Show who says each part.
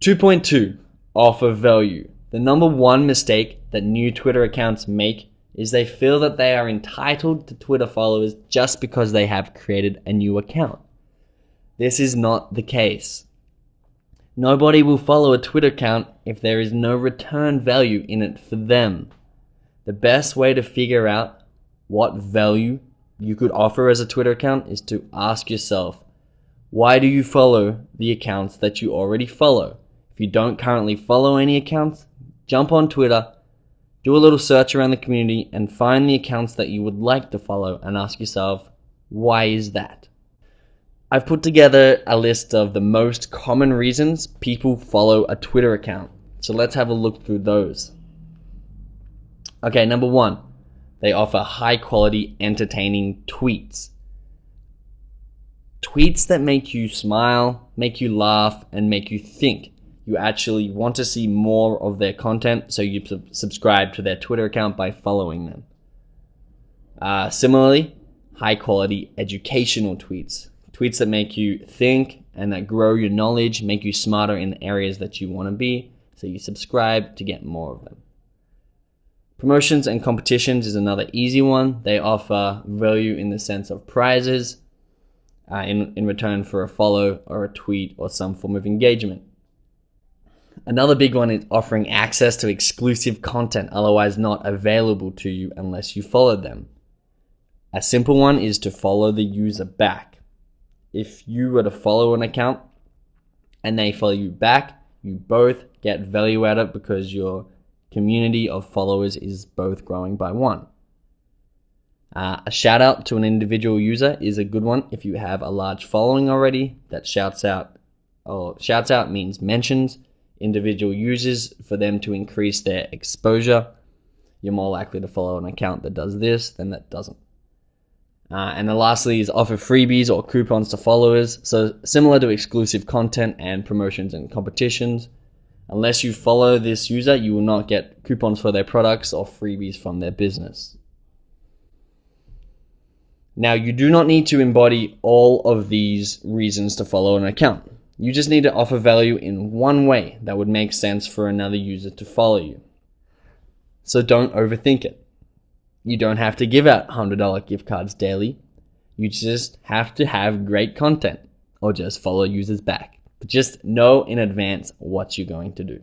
Speaker 1: 2.2. Offer value. The number one mistake that new Twitter accounts make is they feel that they are entitled to Twitter followers just because they have created a new account. This is not the case. Nobody will follow a Twitter account if there is no return value in it for them. The best way to figure out what value you could offer as a Twitter account is to ask yourself, why do you follow the accounts that you already follow? If you don't currently follow any accounts, jump on Twitter, do a little search around the community and find the accounts that you would like to follow and ask yourself, why is that? I've put together a list of the most common reasons people follow a Twitter account. So let's have a look through those. Okay, number one, they offer high quality, entertaining tweets. Tweets that make you smile, make you laugh, and make you think. You actually want to see more of their content, so you subscribe to their Twitter account by following them. Similarly, high quality educational tweets. Tweets that make you think and that grow your knowledge, make you smarter in the areas that you want to be, so you subscribe to get more of them. Promotions and competitions is another easy one. They offer value in the sense of prizes in return for a follow or a tweet or some form of engagement. Another big one is offering access to exclusive content otherwise not available to you unless you followed them. A simple one is to follow the user back. If you were to follow an account and they follow you back, you both get value out of it because your community of followers is both growing by one. A shout out to an individual user is a good one if you have a large following already. That shouts out means mentions individual users for them to increase their exposure. You're more likely to follow an account that does this than that doesn't. And then lastly is offer freebies or coupons to followers. So similar to exclusive content and promotions and competitions, unless you follow this user, you will not get coupons for their products or freebies from their business. Now, you do not need to embody all of these reasons to follow an account. You just need to offer value in one way that would make sense for another user to follow you. So don't overthink it. You don't have to give out $100 gift cards daily. You just have to have great content or just follow users back. But just know in advance what you're going to do.